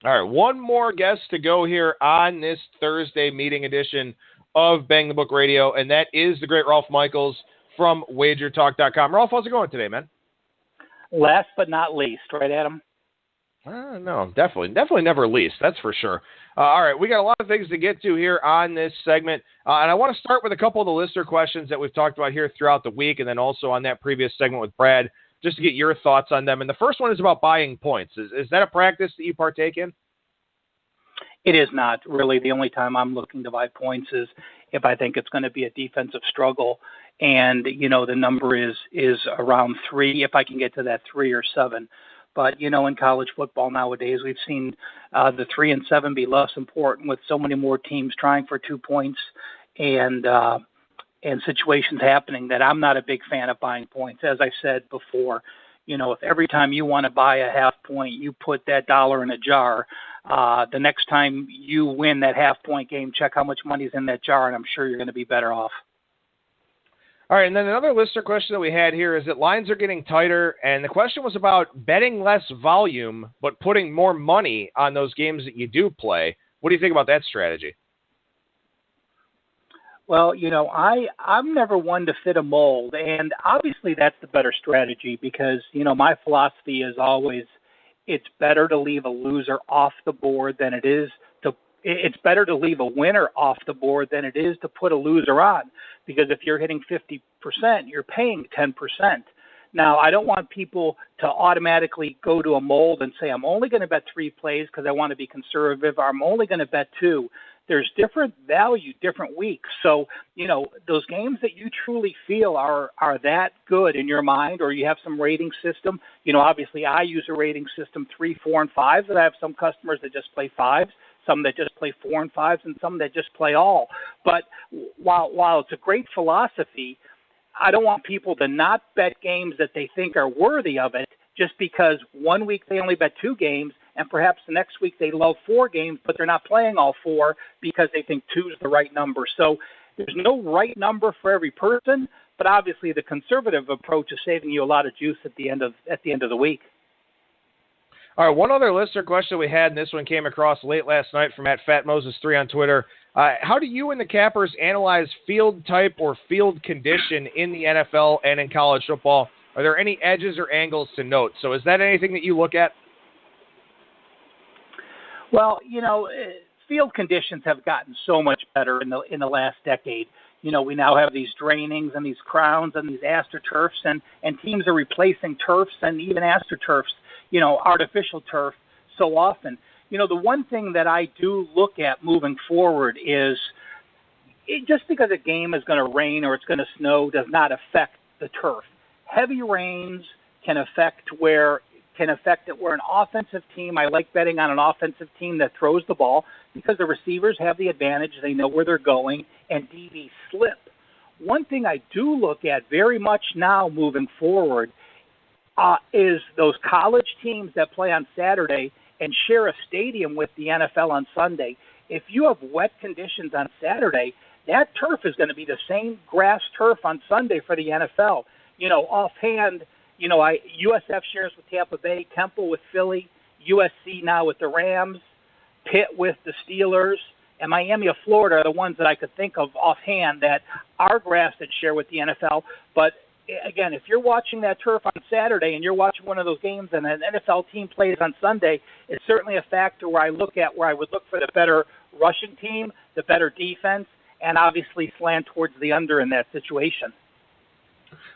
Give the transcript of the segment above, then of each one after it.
All right, one more guest to go here on this Thursday meeting edition of Bang the Book Radio, and that is the great Rolf Michaels from WagerTalk.com. Rolf, how's it going today, man? Last but not least, right, Adam? No, definitely never least, that's for sure. All right, we got a lot of things to get to here on this segment, and I want to start with a couple of the listener questions that we've talked about here throughout the week, and then also on that previous segment with Brad, just to get your thoughts on them. And the first one is about buying points. Is that a practice that you partake in? It is not really. The only time I'm looking to buy points is if I think it's going to be a defensive struggle, and the number is around 3. If I can get to that 3 or 7. But in college football nowadays, we've seen the 3 and 7 be less important with so many more teams trying for 2 points and situations happening that I'm not a big fan of buying points. As I said before, if every time you want to buy a half point, you put that dollar in a jar, the next time you win that half point game, check how much money's in that jar, and I'm sure you're going to be better off. All right, and then another listener question that we had here is that lines are getting tighter, and the question was about betting less volume but putting more money on those games that you do play. What do you think about that strategy? Well, I'm never one to fit a mold, and obviously that's the better strategy because, my philosophy is always it's better to leave a loser off the board than it is it's better to leave a winner off the board than it is to put a loser on, because if you're hitting 50%, you're paying 10%. Now, I don't want people to automatically go to a mold and say, I'm only going to bet 3 plays because I want to be conservative, or I'm only going to bet 2. There's different value, different weeks. So, those games that you truly feel are that good in your mind, or you have some rating system, obviously I use a rating system 3, 4, and 5s, and I have some customers that just play 5s, some that just play 4 and 5s, and some that just play all. But while it's a great philosophy, I don't want people to not bet games that they think are worthy of it just because one week they only bet 2 games, and perhaps the next week they love 4 games, but they're not playing all 4 because they think 2 is the right number. So there's no right number for every person, but obviously the conservative approach is saving you a lot of juice at the end of the week. All right, one other listener question we had, and this one came across late last night from @FatMoses3 on Twitter. How do you and the Cappers analyze field type or field condition in the NFL and in college football? Are there any edges or angles to note? So is that anything that you look at? Well, field conditions have gotten so much better in the last decade. We now have these drainings and these crowns and these AstroTurfs, and teams are replacing turfs and even AstroTurfs, artificial turf so often. The one thing that I do look at moving forward is just because a game is going to rain or it's going to snow does not affect the turf. Heavy rains can affect it where an offensive team, I like betting on an offensive team that throws the ball because the receivers have the advantage. They know where they're going, and DBs slip. One thing I do look at very much now moving forward is those college teams that play on Saturday and share a stadium with the NFL on Sunday. If you have wet conditions on Saturday, that turf is going to be the same grass turf on Sunday for the NFL. Offhand, USF shares with Tampa Bay, Temple with Philly, USC now with the Rams, Pitt with the Steelers, and Miami of Florida are the ones that I could think of offhand that are grass that share with the NFL. But again, if you're watching that turf on Saturday and you're watching one of those games and an NFL team plays on Sunday, it's certainly a factor where I would look for the better rushing team, the better defense, and obviously slant towards the under in that situation.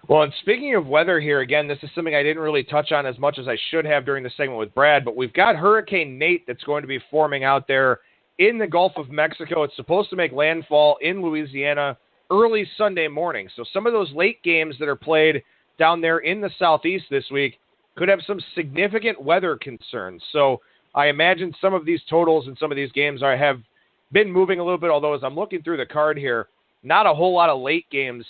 Well, and speaking of weather here, again, this is something I didn't really touch on as much as I should have during the segment with Brad, but we've got Hurricane Nate that's going to be forming out there in the Gulf of Mexico. It's supposed to make landfall in Louisiana early Sunday morning. So some of those late games that are played down there in the southeast this week could have some significant weather concerns. So I imagine some of these totals and some of these games have been moving a little bit, although as I'm looking through the card here, not a whole lot of late games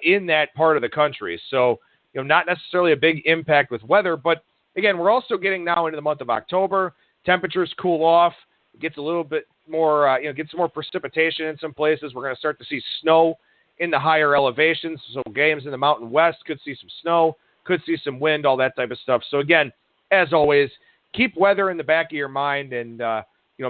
in that part of the country. So, not necessarily a big impact with weather, but again, we're also getting now into the month of October. Temperatures cool off, gets a little bit more, gets some more precipitation in some places. We're going to start to see snow in the higher elevations. So games in the Mountain West could see some snow, could see some wind, all that type of stuff. So again, as always, keep weather in the back of your mind and,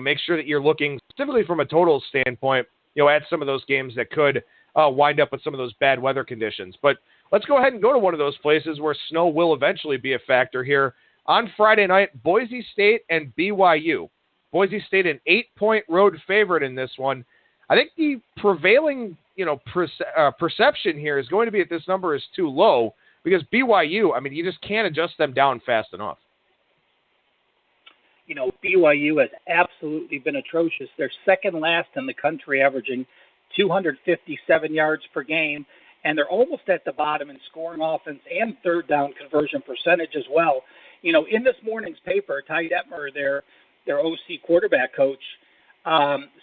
make sure that you're looking specifically from a total standpoint, at some of those games that could wind up with some of those bad weather conditions. But let's go ahead and go to one of those places where snow will eventually be a factor here. On Friday night, Boise State and BYU. Boise State an 8-point road favorite in this one. I think the prevailing, perception here is going to be that this number is too low because BYU, you just can't adjust them down fast enough. BYU has absolutely been atrocious. They're second last in the country, averaging 257 yards per game, and they're almost at the bottom in scoring offense and third down conversion percentage as well. In this morning's paper, Ty Detmer, their OC quarterback coach,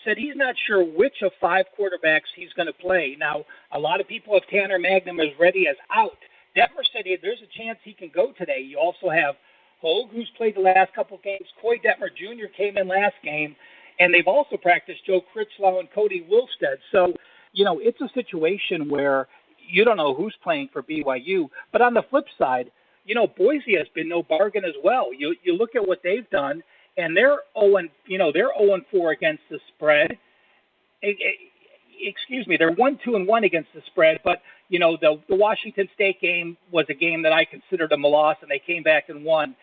said he's not sure which of 5 quarterbacks he's going to play. Now, a lot of people have Tanner Magnum as ready as out. Detmer said there's a chance he can go today. You also have Hogue, who's played the last couple of games. Coy Detmer Jr. came in last game, and they've also practiced Joe Critchlow and Cody Wilstead. So, it's a situation where you don't know who's playing for BYU. But on the flip side, Boise has been no bargain as well. You look at what they've done, and they're 0-4 against the spread. They're 1-2-1 against the spread, but the Washington State game was a game that I considered them a loss, and they came back and won.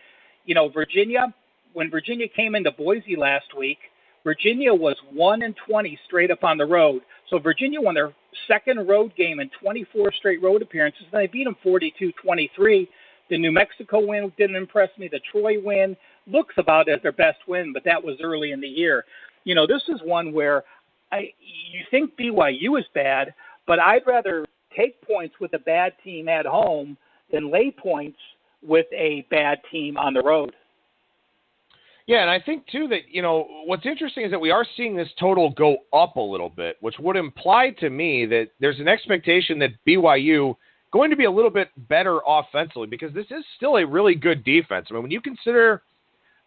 Virginia, when Virginia came into Boise last week, Virginia was 1-20 straight up on the road. So Virginia won their second road game in 24 straight road appearances, and they beat them 42-23. The New Mexico win didn't impress me. The Troy win looks about as their best win, but that was early in the year. This is one where you think BYU is bad, but I'd rather take points with a bad team at home than lay points with a bad team on the road. Yeah, and I think, too, that, what's interesting is that we are seeing this total go up a little bit, which would imply to me that there's an expectation that BYU going to be a little bit better offensively because this is still a really good defense. When you consider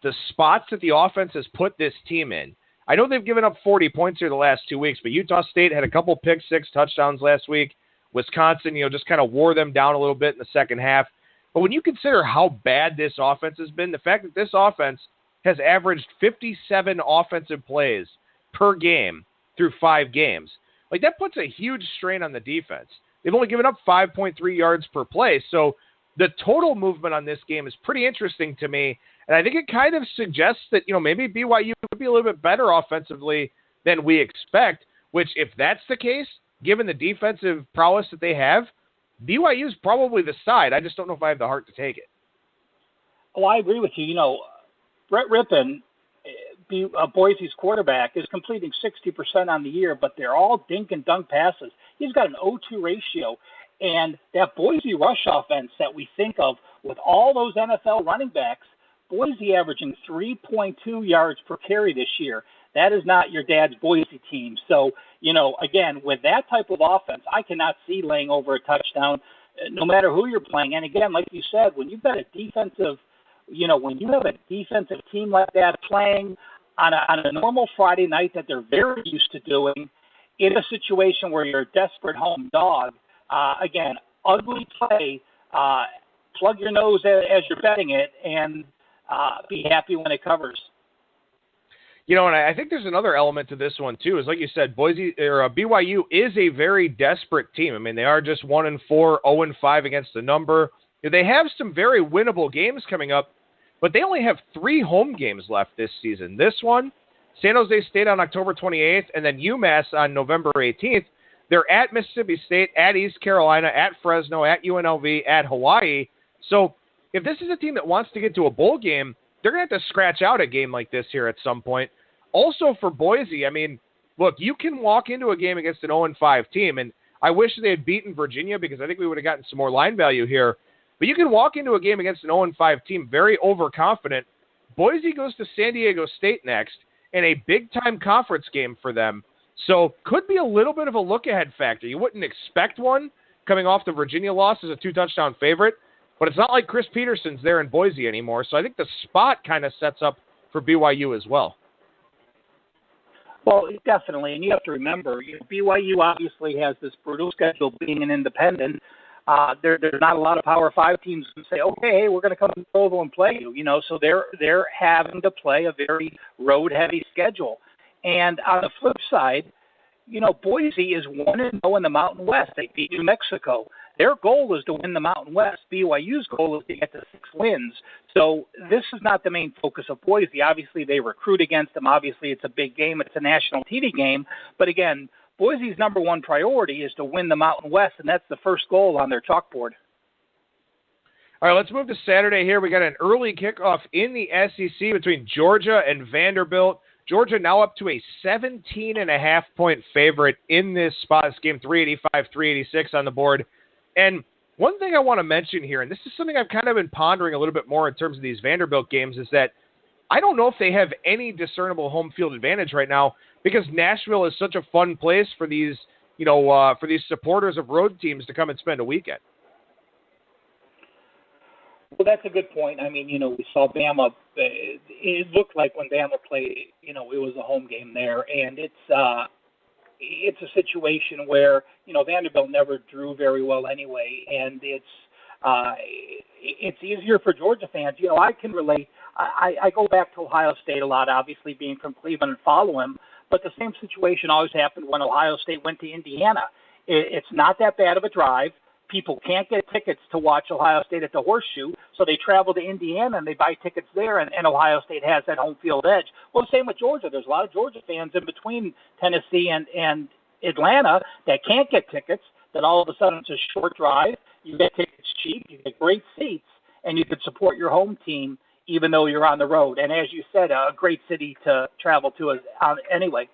the spots that the offense has put this team in, I know they've given up 40 points here the last 2 weeks, but Utah State had a couple pick-six touchdowns last week. Wisconsin, just kind of wore them down a little bit in the second half. But when you consider how bad this offense has been, the fact that this offense has averaged 57 offensive plays per game through 5 games, that puts a huge strain on the defense. They've only given up 5.3 yards per play, so the total movement on this game is pretty interesting to me, and I think it kind of suggests that, maybe BYU could be a little bit better offensively than we expect, which if that's the case, given the defensive prowess that they have, BYU is probably the side. I just don't know if I have the heart to take it. Oh, I agree with you. Brett Rippon, Boise's quarterback, is completing 60% on the year, but they're all dink and dunk passes. He's got an 0-2 ratio. And that Boise rush offense that we think of with all those NFL running backs, Boise averaging 3.2 yards per carry this year. That is not your dad's Boise team. So, again, with that type of offense, I cannot see laying over a touchdown no matter who you're playing. And again, like you said, when you've got a defensive, when you have a defensive team like that playing on a normal Friday night that they're very used to doing in a situation where you're a desperate home dog, again, ugly play, plug your nose as you're betting it and be happy when it covers. And I think there's another element to this one, too, is like you said, BYU is a very desperate team. They are just 1-4, 0-5 against the number. They have some very winnable games coming up, but they only have 3 home games left this season. This one, San Jose State on October 28th, and then UMass on November 18th. They're at Mississippi State, at East Carolina, at Fresno, at UNLV, at Hawaii. So if this is a team that wants to get to a bowl game, they're going to have to scratch out a game like this here at some point. Also for Boise, look, you can walk into a game against an 0-5 team, and I wish they had beaten Virginia because I think we would have gotten some more line value here. But you can walk into a game against an 0-5 team very overconfident. Boise goes to San Diego State next in a big-time conference game for them. So could be a little bit of a look-ahead factor. You wouldn't expect one coming off the Virginia loss as a 2-touchdown favorite, but it's not like Chris Peterson's there in Boise anymore. So I think the spot kind of sets up for BYU as well. Well, definitely, and you have to remember, BYU obviously has this brutal schedule being an independent. There's not a lot of Power 5 teams who say, okay, hey, we're going to come to Provo and play you. So they're having to play a very road-heavy schedule. And on the flip side, Boise is 1-0 in the Mountain West. They beat New Mexico. Their goal is to win the Mountain West. BYU's goal is to get to 6 wins. So this is not the main focus of Boise. Obviously, they recruit against them. Obviously, it's a big game. It's a national TV game. But again, Boise's number one priority is to win the Mountain West, and that's the first goal on their chalkboard. All right, let's move to Saturday here. We got an early kickoff in the SEC between Georgia and Vanderbilt. Georgia now up to a 17.5-point favorite in this spot. This game 385-386 on the board. And one thing I want to mention here, and this is something I've kind of been pondering a little bit more in terms of these Vanderbilt games, is that I don't know if they have any discernible home field advantage right now because Nashville is such a fun place for these, for these supporters of road teams to come and spend a weekend. Well, that's a good point. I mean, we saw Bama. It looked like when Bama played, it was a home game there, and it's a situation where Vanderbilt never drew very well anyway, and it's easier for Georgia fans. I can relate. I go back to Ohio State a lot, obviously being from Cleveland and follow him, but the same situation always happened when Ohio State went to Indiana. It's not that bad of a drive. People can't get tickets to watch Ohio State at the Horseshoe, so they travel to Indiana and they buy tickets there, and Ohio State has that home field edge. Well, the same with Georgia. There's a lot of Georgia fans in between Tennessee and Atlanta that can't get tickets, that all of a sudden it's a short drive. You get tickets cheap, you get great seats, and you can support your home team even though you're on the road. And as you said, a great city to travel to anyway.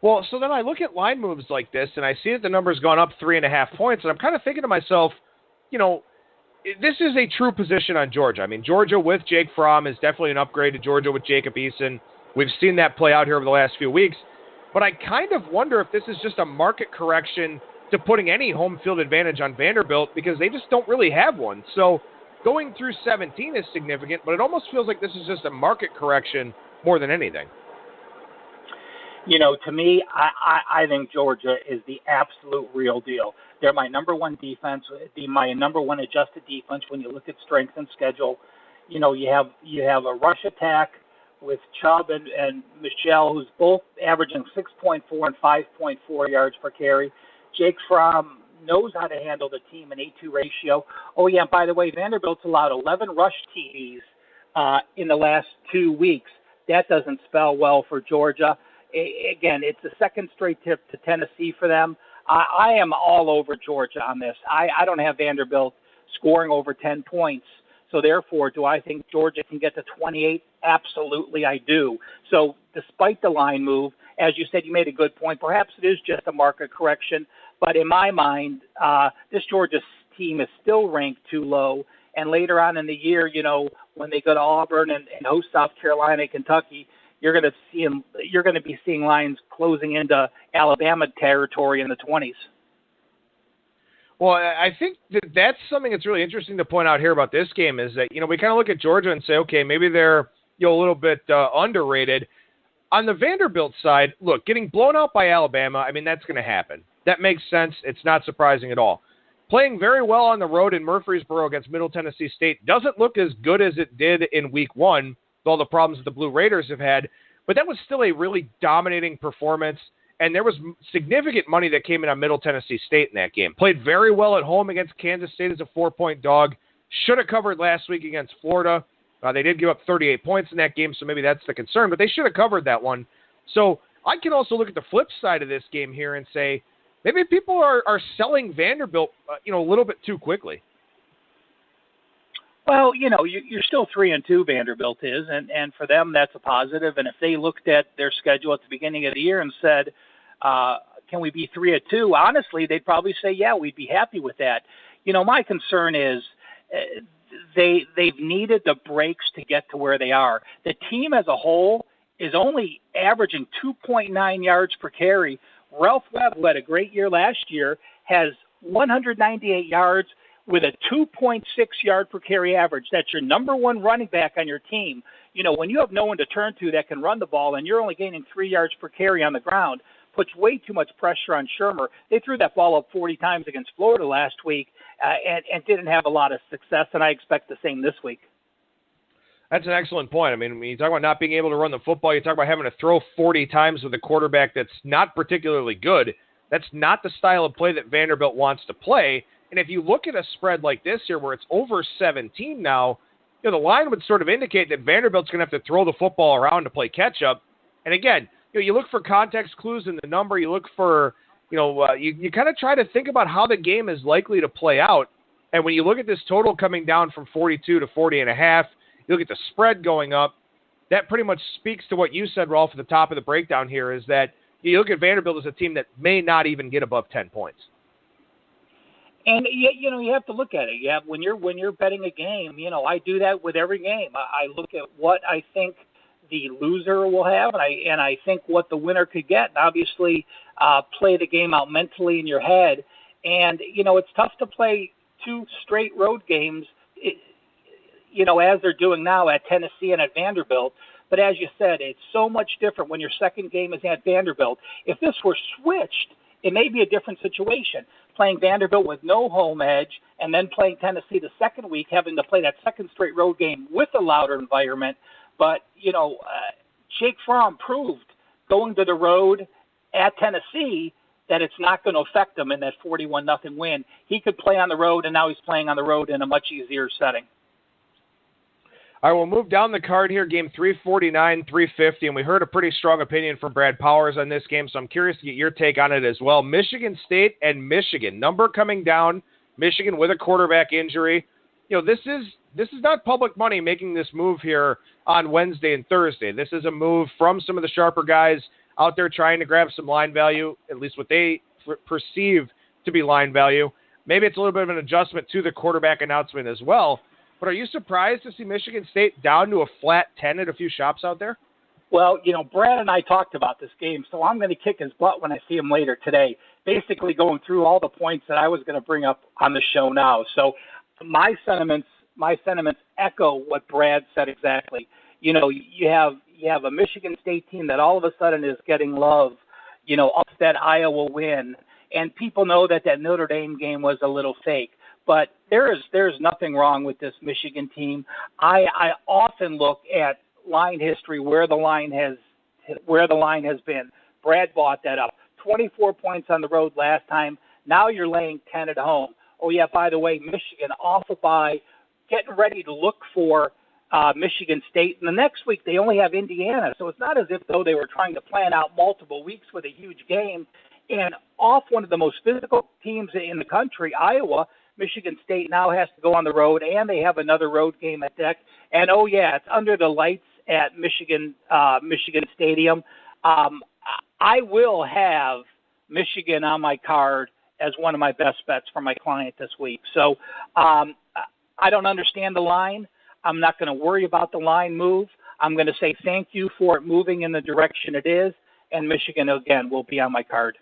Well, so then I look at line moves like this, and I see that the number's gone up 3.5 points, and I'm kind of thinking to myself, this is a true position on Georgia. I mean, Georgia with Jake Fromm is definitely an upgrade to Georgia with Jacob Eason. We've seen that play out here over the last few weeks, but I kind of wonder if this is just a market correction to putting any home field advantage on Vanderbilt because they just don't really have one. So going through 17 is significant, but it almost feels like this is just a market correction more than anything. To me, I think Georgia is the absolute real deal. They're my number one defense, my number one adjusted defense when you look at strength and schedule. You have a rush attack with Chubb and Michelle, who's both averaging 6.4 and 5.4 yards per carry. Jake Fromm knows how to handle the team in 8-2 ratio. Oh, yeah, and by the way, Vanderbilt's allowed 11 rush TDs in the last 2 weeks. That doesn't spell well for Georgia. Again, it's the second straight tip to Tennessee for them. I am all over Georgia on this. I don't have Vanderbilt scoring over 10 points. So, therefore, do I think Georgia can get to 28? Absolutely, I do. So, despite the line move, as you said, you made a good point. Perhaps it is just a market correction. But in my mind, this Georgia team is still ranked too low. And later on in the year, when they go to Auburn and host South Carolina and Kentucky, you're going to be seeing lines closing into Alabama territory in the 20s. Well, I think that's something that's really interesting to point out here about this game is that, we kind of look at Georgia and say, okay, maybe they're a little bit underrated. On the Vanderbilt side, look, getting blown out by Alabama, I mean, that's going to happen. That makes sense. It's not surprising at all. Playing very well on the road in Murfreesboro against Middle Tennessee State doesn't look as good as it did in Week 1, with all the problems that the Blue Raiders have had, but that was still a really dominating performance, and there was significant money that came in on Middle Tennessee State in that game. Played very well at home against Kansas State as a 4-point dog. Should have covered last week against Florida. They did give up 38 points in that game, so maybe that's the concern, but they should have covered that one. So I can also look at the flip side of this game here and say maybe people are selling Vanderbilt a little bit too quickly. Well, you're still 3-2, Vanderbilt is, and for them that's a positive. And if they looked at their schedule at the beginning of the year and said, can we be 3-2? Honestly, they'd probably say, yeah, we'd be happy with that. My concern is they've needed the breaks to get to where they are. The team as a whole is only averaging 2.9 yards per carry. Ralph Webb, who had a great year last year, has 198 yards with a 2.6 yard per carry average. That's your number one running back on your team. When you have no one to turn to that can run the ball and you're only gaining 3 yards per carry on the ground, puts way too much pressure on Shermer. They threw that ball up 40 times against Florida last week and didn't have a lot of success, and I expect the same this week. That's an excellent point. I mean, when you talk about not being able to run the football, you talk about having to throw 40 times with a quarterback that's not particularly good. That's not the style of play that Vanderbilt wants to play. And if you look at a spread like this here where it's over 17 now, the line would sort of indicate that Vanderbilt's going to have to throw the football around to play catch-up. And again, you look for context clues in the number. You look for, you kind of try to think about how the game is likely to play out. And when you look at this total coming down from 42 to 40.5, you look at the spread going up, that pretty much speaks to what you said, Rolf, at the top of the breakdown here, is that you look at Vanderbilt as a team that may not even get above 10 points. And you have to look at it. When you're betting a game, I do that with every game. I look at what I think the loser will have, and I think what the winner could get. And obviously, play the game out mentally in your head. And it's tough to play 2 straight road games, as they're doing now at Tennessee and at Vanderbilt. But as you said, it's so much different when your second game is at Vanderbilt. If this were switched, it may be a different situation. Playing Vanderbilt with no home edge and then playing Tennessee the second week, having to play that second straight road game with a louder environment. But, Jake Fromm proved going to the road at Tennessee that it's not going to affect him in that 41-0 win. He could play on the road, and now he's playing on the road in a much easier setting. All right, we'll move down the card here, game 349, 350, and we heard a pretty strong opinion from Brad Powers on this game, so I'm curious to get your take on it as well. Michigan State and Michigan, number coming down, Michigan with a quarterback injury. This is not public money making this move here on Wednesday and Thursday. This is a move from some of the sharper guys out there trying to grab some line value, at least what they perceive to be line value. Maybe it's a little bit of an adjustment to the quarterback announcement as well. But are you surprised to see Michigan State down to a flat 10 at a few shops out there? Well, Brad and I talked about this game, so I'm going to kick his butt when I see him later today, basically going through all the points that I was going to bring up on the show now. So my sentiments echo what Brad said exactly. You have a Michigan State team that all of a sudden is getting love, off that Iowa win, and people know that Notre Dame game was a little fake. But there's nothing wrong with this Michigan team. I often look at line history, where the line has been. Brad brought that up. 24 points on the road last time. Now you're laying 10 at home. Oh yeah, by the way, Michigan off a bye, getting ready to look for Michigan State. And the next week they only have Indiana, so it's not as if though they were trying to plan out multiple weeks with a huge game. And off one of the most physical teams in the country, Iowa, Michigan State now has to go on the road, and they have another road game at deck. And, oh, yeah, it's under the lights at Michigan Stadium. I will have Michigan on my card as one of my best bets for my client this week. So I don't understand the line. I'm not going to worry about the line move. I'm going to say thank you for it moving in the direction it is, and Michigan, again, will be on my card.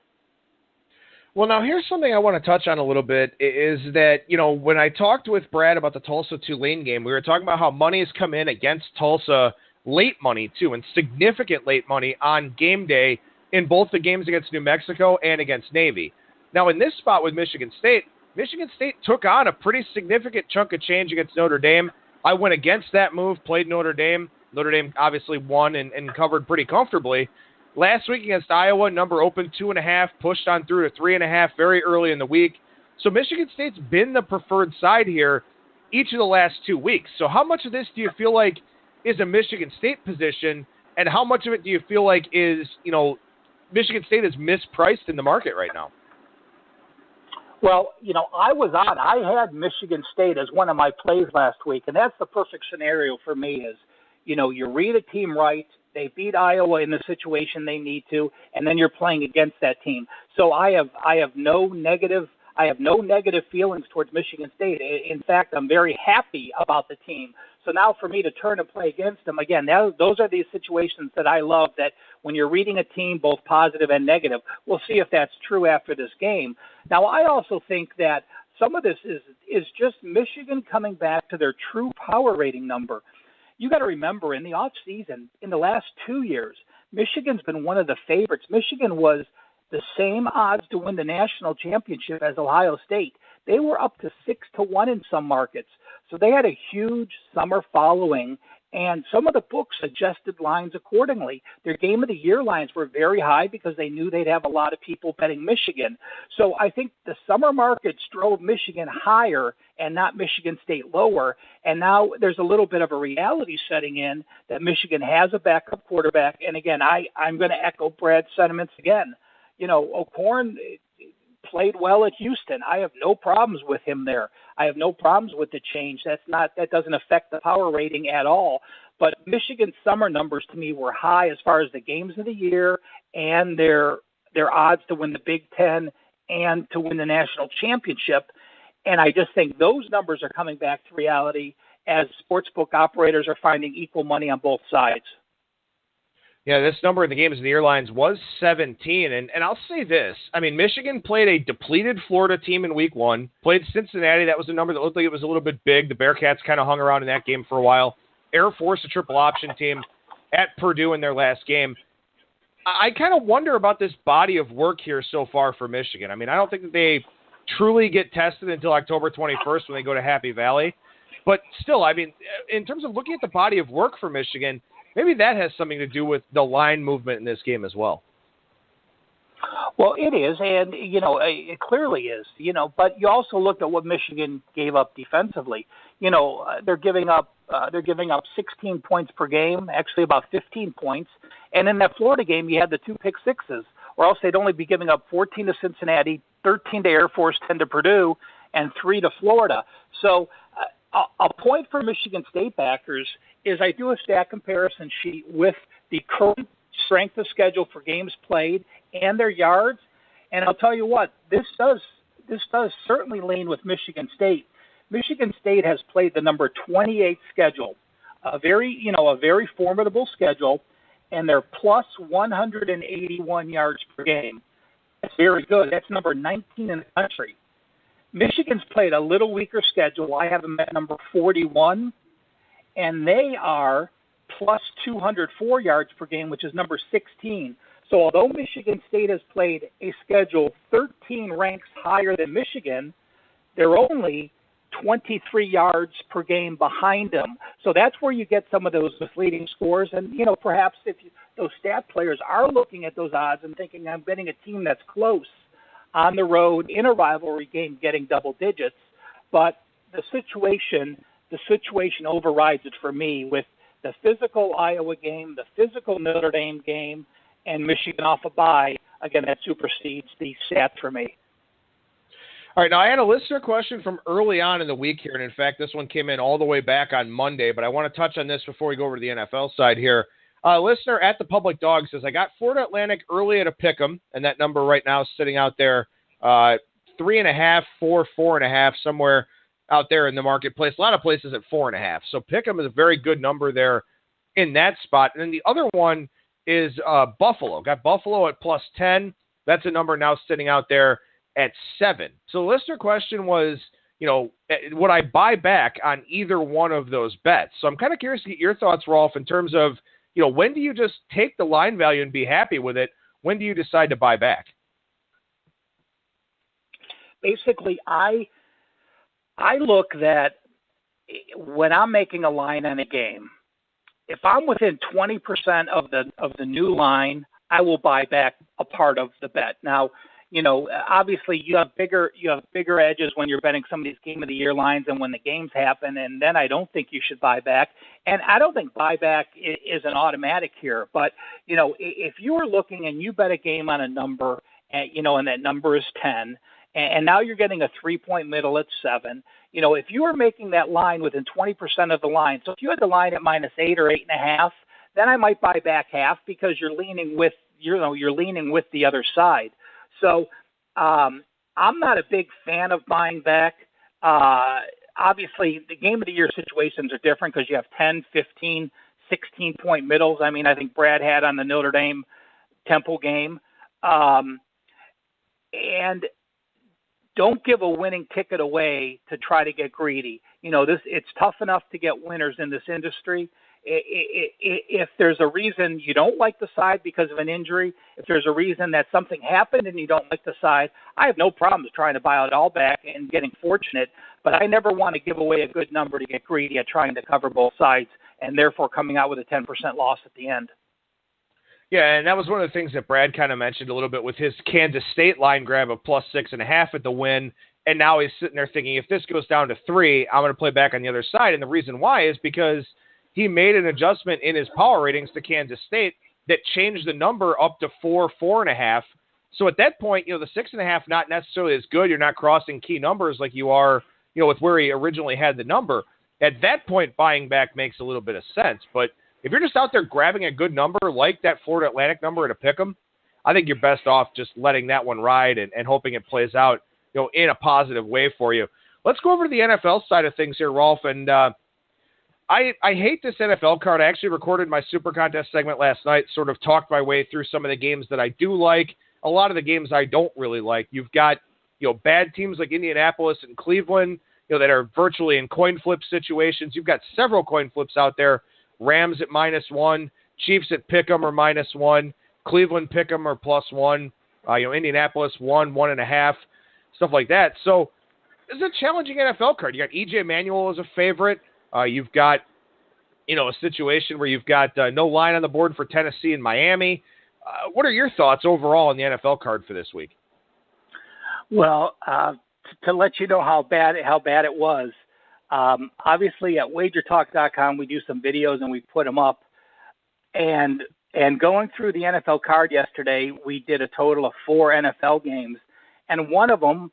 Well, now here's something I want to touch on a little bit is that, when I talked with Brad about the Tulsa-Tulane game, we were talking about how money has come in against Tulsa, late money too, and significant late money on game day in both the games against New Mexico and against Navy. Now, in this spot with Michigan State took on a pretty significant chunk of change against Notre Dame. I went against that move, played Notre Dame. Notre Dame obviously won and covered pretty comfortably. Last week against Iowa, number opened 2.5, pushed on through to 3.5 very early in the week. So Michigan State's been the preferred side here each of the last 2 weeks. So how much of this do you feel like is a Michigan State position, and how much of it do you feel like is, Michigan State is mispriced in the market right now? Well, I had Michigan State as one of my plays last week, and that's the perfect scenario for me is, you read a team right, they beat Iowa in the situation they need to, and then you're playing against that team. So I have no negative feelings towards Michigan State. In fact, I'm very happy about the team. So now for me to turn and play against them, again, those are these situations that I love, that when you're reading a team, both positive and negative. We'll see if that's true after this game. Now, I also think that some of this is just Michigan coming back to their true power rating number. You got to remember, in the offseason, in the last 2 years, Michigan's been one of the favorites. Michigan was the same odds to win the national championship as Ohio State. They were up to 6-1 in some markets. So they had a huge summer following, and some of the books adjusted lines accordingly. Their Game of the Year lines were very high because they knew they'd have a lot of people betting Michigan. So I think the summer markets drove Michigan higher and not Michigan State lower. And now there's a little bit of a reality setting in that Michigan has a backup quarterback. And again, I'm going to echo Brad's sentiments again. O'Korn played well at Houston. I have no problems with him there. I have no problems with the change. That doesn't affect the power rating at all. But Michigan's summer numbers to me were high as far as the games of the year and their odds to win the Big Ten and to win the national championship. And I just think those numbers are coming back to reality as sportsbook operators are finding equal money on both sides. Yeah, this number in the Games of the Year lines was 17, and I'll say this. I mean, Michigan played a depleted Florida team in Week 1, played Cincinnati. That was a number that looked like it was a little bit big. The Bearcats kind of hung around in that game for a while. Air Force, a triple option team, at Purdue in their last game. I kind of wonder about this body of work here so far for Michigan. I mean, I don't think that they truly get tested until October 21st when they go to Happy Valley. But still, I mean, in terms of looking at the body of work for Michigan, maybe that has something to do with the line movement in this game as well. Well, it is, and, it clearly is, but you also look at what Michigan gave up defensively. They're giving up 16 points per game, actually about 15 points. And in that Florida game, you had the 2 pick sixes, or else they'd only be giving up 14 to Cincinnati, 13 to Air Force, 10 to Purdue, and 3 to Florida. So a point for Michigan State backers is I do a stat comparison sheet with the current strength of schedule for games played and their yards, and I'll tell you what, this does certainly lean with Michigan State. Michigan State has played the number 28 schedule, a very formidable schedule, and they're plus 181 yards per game. That's very good. That's number 19 in the country. Michigan's played a little weaker schedule. I have them at number 41. And they are plus 204 yards per game, which is number 16. So although Michigan State has played a schedule 13 ranks higher than Michigan, they're only 23 yards per game behind them. So that's where you get some of those misleading scores. And, perhaps if those stat players are looking at those odds and thinking, I'm betting a team that's close on the road in a rivalry game getting double digits. But the situation overrides it for me with the physical Iowa game, the physical Notre Dame game, and Michigan off a bye. Again, that supersedes the stats for me. All right, now I had a listener question from early on in the week here, and in fact, this one came in all the way back on Monday, but I want to touch on this before we go over to the NFL side here. Listener at the Public Dog says, I got Florida Atlantic early at a pick'em, and that number right now is sitting out there 3.5, 4, 4.5, somewhere out there in the marketplace. A lot of places at 4.5. So pick'em is a very good number there in that spot. And then the other one is Buffalo. Got Buffalo at plus 10. That's a number now sitting out there at 7. So the listener question was, would I buy back on either one of those bets? So I'm kind of curious to get your thoughts, Rolf, in terms of, when do you just take the line value and be happy with it? When do you decide to buy back? Basically, I look that when I'm making a line on a game, if I'm within 20% of the new line, I will buy back a part of the bet. Now, obviously you have bigger edges when you're betting some of these Game of the Year lines and when the games happen, and then I don't think you should buy back. And I don't think buyback is an automatic here. But, if you are looking and you bet a game on a number, and that number is 10, and now you're getting a 3-point middle at 7. If you are making that line within 20% of the line, so if you had the line at -8 or 8.5, then I might buy back half because you're leaning with the other side. So I'm not a big fan of buying back. Obviously, the Game of the Year situations are different because you have 10, 15, 16-point middles. I mean, I think Brad had on the Notre Dame Temple game. And don't give a winning ticket away to try to get greedy. It's tough enough to get winners in this industry. If there's a reason you don't like the side because of an injury, if there's a reason that something happened and you don't like the side, I have no problems trying to buy it all back and getting fortunate, but I never want to give away a good number to get greedy at trying to cover both sides and therefore coming out with a 10% loss at the end. Yeah, and that was one of the things that Brad kind of mentioned a little bit with his Kansas State line grab of +6.5 at the win. And now he's sitting there thinking, if this goes down to 3, I'm going to play back on the other side. And the reason why is because he made an adjustment in his power ratings to Kansas State that changed the number up to 4.5. So at that point, the 6.5 not necessarily as good. You're not crossing key numbers like you are, with where he originally had the number. At that point, buying back makes a little bit of sense. But if you're just out there grabbing a good number like that Florida Atlantic number at a pick'em, I think you're best off just letting that one ride and hoping it plays out, in a positive way for you. Let's go over to the NFL side of things here, Rolf. And I hate this NFL card. I actually recorded my Super Contest segment last night, sort of talked my way through some of the games that I do like, a lot of the games I don't really like. You've got, bad teams like Indianapolis and Cleveland, that are virtually in coin flip situations. You've got several coin flips out there. Rams at -1, Chiefs at pick'em or -1, Cleveland pick'em or +1, Indianapolis 1.5, stuff like that. So this is a challenging NFL card. You got E.J. Manuel as a favorite. You've got, a situation where you've got no line on the board for Tennessee and Miami. What are your thoughts overall on the NFL card for this week? Well, to let you know how bad it was, obviously at wagertalk.com we do some videos and we put them up. And going through the NFL card yesterday, we did a total of 4 NFL games, and one of them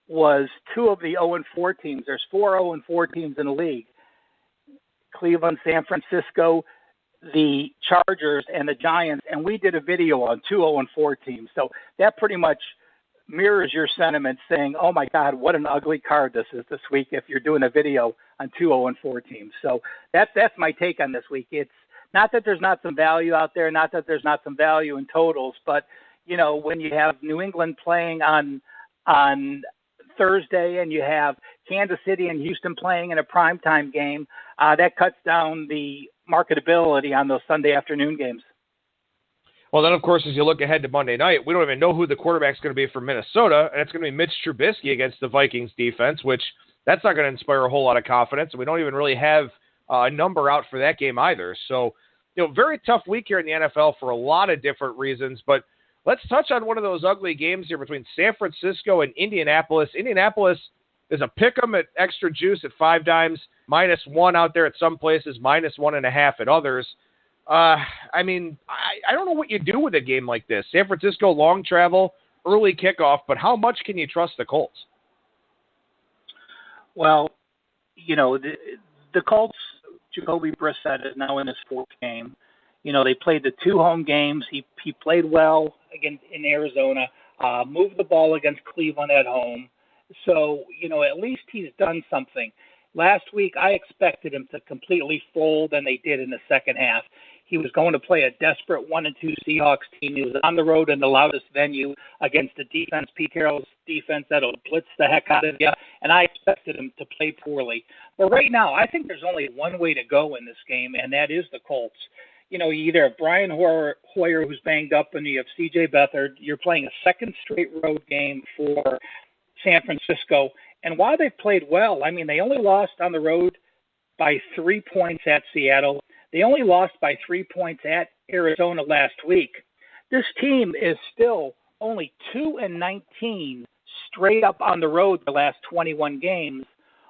was 2 of the 0-4 teams. There's 4 0-4 teams in the league: Cleveland, San Francisco, the Chargers, and the Giants. And we did a video on 2 0-4 teams. So that pretty much mirrors your sentiment, saying, oh my God, what an ugly card this is this week if you're doing a video on 2 0-4 teams. So that's my take on this week. It's not that there's not some value out there, not that there's not some value in totals, but when you have New England playing on Thursday and you have Kansas City and Houston playing in a primetime game, that cuts down the marketability on those Sunday afternoon games. Well, then, of course, as you look ahead to Monday night, we don't even know who the quarterback's going to be for Minnesota, and it's going to be Mitch Trubisky against the Vikings defense, which that's not going to inspire a whole lot of confidence, and we don't even really have a number out for that game either. So, very tough week here in the NFL for a lot of different reasons, but let's touch on one of those ugly games here between San Francisco and Indianapolis. Indianapolis is a pick'em at extra juice at 5 dimes, -1 out there at some places, -1.5 at others. I don't know what you do with a game like this. San Francisco, long travel, early kickoff, but how much can you trust the Colts? Well, the Colts, Jacoby Brissett is now in his 4th game. They played the 2 home games. He played well again in Arizona, moved the ball against Cleveland at home. So, at least he's done something. Last week, I expected him to completely fold, and they did in the second half. He was going to play a desperate 1-2 Seahawks team. He was on the road in the loudest venue against the defense, Pete Carroll's defense, that'll blitz the heck out of you, and I expected him to play poorly. But right now, I think there's only one way to go in this game, and that is the Colts. You either have Brian Hoyer, who's banged up, and you have C.J. Beathard. You're playing a second straight road game for San Francisco. And while they've played well, they only lost on the road by 3 points at Seattle. They only lost by 3 points at Arizona last week. This team is still only 2-19 straight up on the road the last 21 games.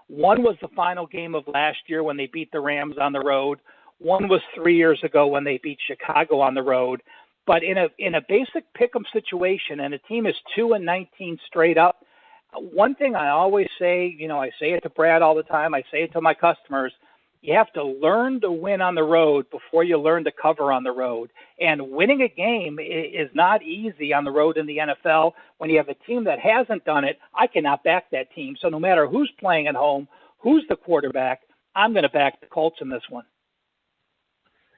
One was the final game of last year when they beat the Rams on the road. One was 3 years ago when they beat Chicago on the road. But in a basic pick'em situation, and a team is 2-19 straight up, one thing I always say, I say it to Brad all the time, I say it to my customers, you have to learn to win on the road before you learn to cover on the road. And winning a game is not easy on the road in the NFL. When you have a team that hasn't done it, I cannot back that team. So no matter who's playing at home, who's the quarterback, I'm going to back the Colts in this one.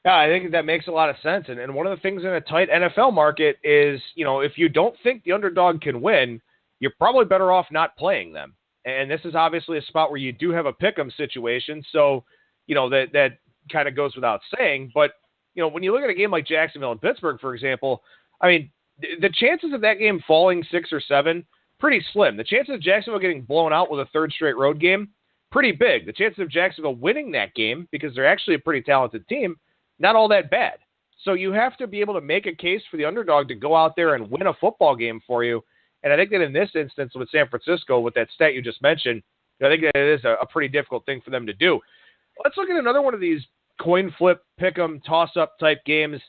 Yeah, I think that makes a lot of sense. And one of the things in a tight NFL market is, if you don't think the underdog can win, you're probably better off not playing them. And this is obviously a spot where you do have a pick'em situation. So, that kind of goes without saying. But, when you look at a game like Jacksonville and Pittsburgh, for example, I mean, the chances of that game falling 6 or 7, pretty slim. The chances of Jacksonville getting blown out with a third straight road game, pretty big. The chances of Jacksonville winning that game, because they're actually a pretty talented team, not all that bad. So you have to be able to make a case for the underdog to go out there and win a football game for you. And I think that in this instance with San Francisco, with that stat you just mentioned, I think that it is a pretty difficult thing for them to do. Let's look at another one of these coin flip, pick 'em, toss-up type games.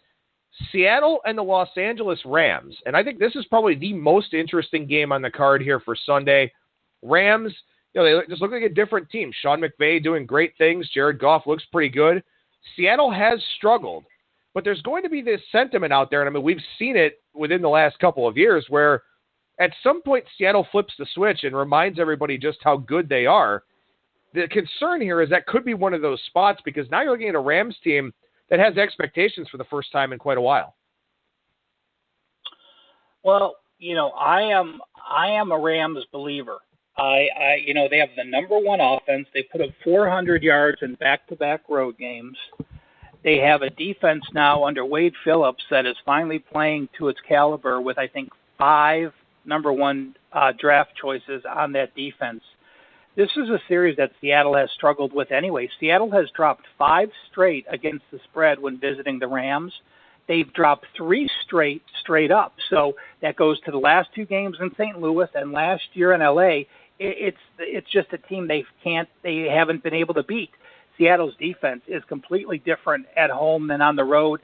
Seattle and the Los Angeles Rams. And I think this is probably the most interesting game on the card here for Sunday. Rams, they just look like a different team. Sean McVay doing great things. Jared Goff looks pretty good. Seattle has struggled. But there's going to be this sentiment out there, and I mean, we've seen it within the last couple of years, where at some point Seattle flips the switch and reminds everybody just how good they are. The concern here is that could be one of those spots, because now you're looking at a Rams team that has expectations for the first time in quite a while. Well, I am a Rams believer. They have the number one offense. They put up 400 yards in back-to-back road games. They have a defense now under Wade Phillips that is finally playing to its caliber with, I think, 5 number one draft choices on that defense. This is a series that Seattle has struggled with anyway. Seattle has dropped 5 straight against the spread when visiting the Rams. They've dropped 3 straight up. So that goes to the last 2 games in St. Louis and last year in LA. It's just a team they haven't been able to beat. Seattle's defense is completely different at home than on the road.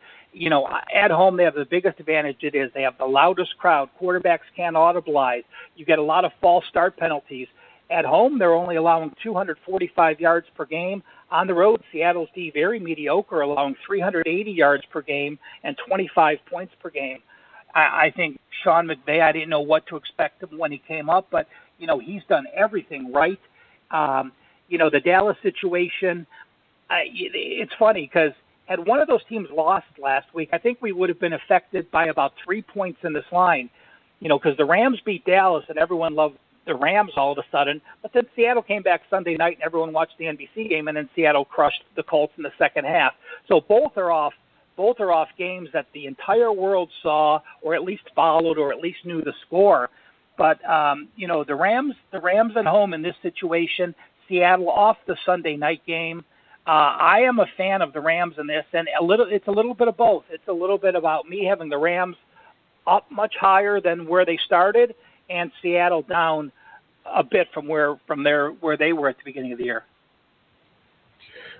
At home they have the biggest advantage. It is they have the loudest crowd. Quarterbacks can't audibilize. You get a lot of false start penalties. At home they're only allowing 245 yards per game. On the road, Seattle's D very mediocre, allowing 380 yards per game and 25 points per game. I think Sean McVay, I didn't know what to expect him when he came up, but he's done everything right. The Dallas situation. It's funny because had one of those teams lost last week, I think we would have been affected by about 3 points in this line, because the Rams beat Dallas and everyone loved the Rams all of a sudden. But then Seattle came back Sunday night and everyone watched the NBC game, and then Seattle crushed the Colts in the second half. So both are off games that the entire world saw or at least followed or at least knew the score. But, the Rams at home in this situation, Seattle off the Sunday night game. I am a fan of the Rams in this, and it's a little bit of both. It's a little bit about me having the Rams up much higher than where they started, and Seattle down a bit from where they were at the beginning of the year.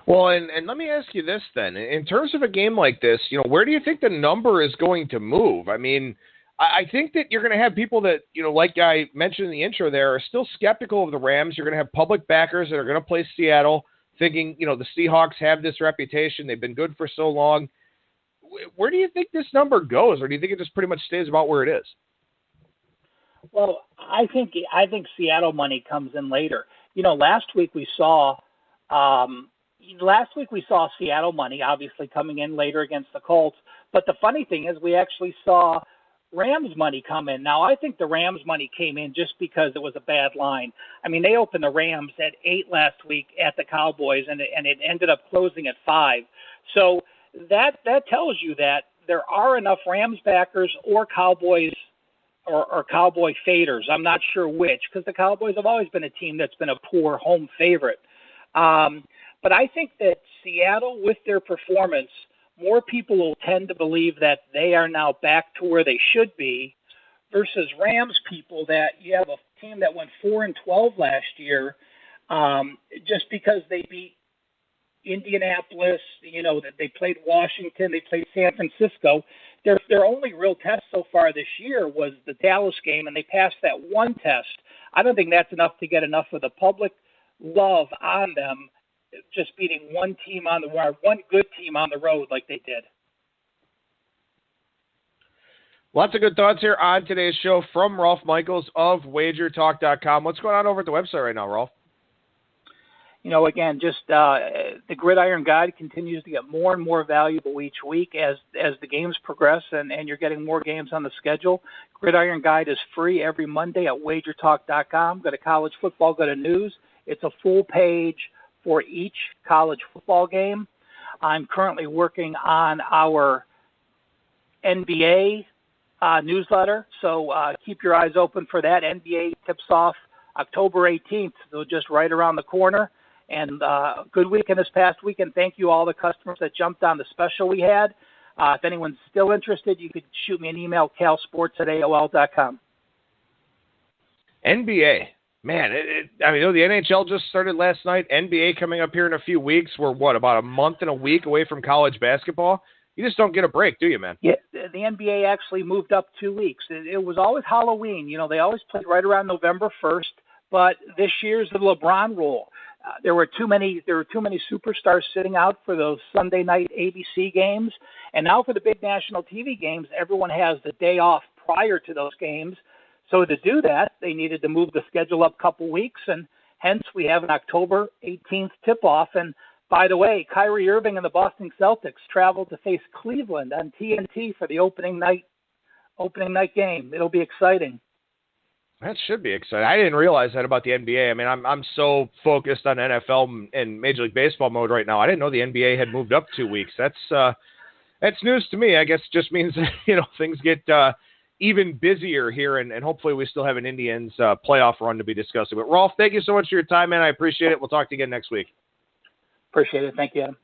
Well, and let me ask you this then. In terms of a game like this, where do you think the number is going to move? I mean, I think that you're going to have people that, like I mentioned in the intro there, are still skeptical of the Rams. You're going to have public backers that are going to play Seattle, thinking, the Seahawks have this reputation. They've been good for so long. Where do you think this number goes, or do you think it just pretty much stays about where it is? Well, I think Seattle money comes in later. Last week we saw Seattle money obviously coming in later against the Colts. But the funny thing is we actually saw Rams money come in. Now, I think the Rams money came in just because it was a bad line. I mean, they opened the Rams at 8 last week at the Cowboys, and it ended up closing at 5. So that tells you that there are enough Rams backers or Cowboys or Cowboy faders. I'm not sure which, because the Cowboys have always been a team that's been a poor home favorite. But I think that Seattle, with their performance, more people will tend to believe that they are now back to where they should be versus Rams people that you have a team that went 4-12 last year just because they beat Indianapolis, that they played Washington, they played San Francisco. Their only real test so far this year was the Dallas game, and they passed that one test. I don't think that's enough to get enough of the public love on them, just beating one good team on the road like they did. Lots of good thoughts here on today's show from Rolf Michaels of WagerTalk.com. What's going on over at the website right now, Rolf? Again, just the Gridiron Guide continues to get more and more valuable each week as the games progress and you're getting more games on the schedule. Gridiron Guide is free every Monday at WagerTalk.com. Go to college football, go to news. It's a full page for each college football game. I'm currently working on our NBA newsletter, so keep your eyes open for that. NBA tips off October 18th, so just right around the corner. And good weekend this past weekend. Thank you all the customers that jumped on the special we had. If anyone's still interested, you could shoot me an email, calsports@aol.com. NBA. Man, I mean, the NHL just started last night. NBA coming up here in a few weeks. We're, about a month and a week away from college basketball? You just don't get a break, do you, man? Yeah, the NBA actually moved up 2 weeks. It was always Halloween. They always played right around November 1st, but this year's the LeBron rule. There were too many superstars sitting out for those Sunday night ABC games, and now for the big national TV games, everyone has the day off prior to those games. So to do that, they needed to move the schedule up a couple weeks, and hence we have an October 18th tip-off. And by the way, Kyrie Irving and the Boston Celtics traveled to face Cleveland on TNT for the opening night game. It'll be exciting. That should be exciting. I didn't realize that about the NBA. I mean, I'm so focused on NFL and Major League Baseball mode right now. I didn't know the NBA had moved up 2 weeks. That's news to me. I guess it just means things get even busier here, and hopefully we still have an Indians playoff run to be discussing. But Rolf, thank you so much for your time, man. I appreciate it. We'll talk to you again next week. Appreciate it. Thank you, Adam.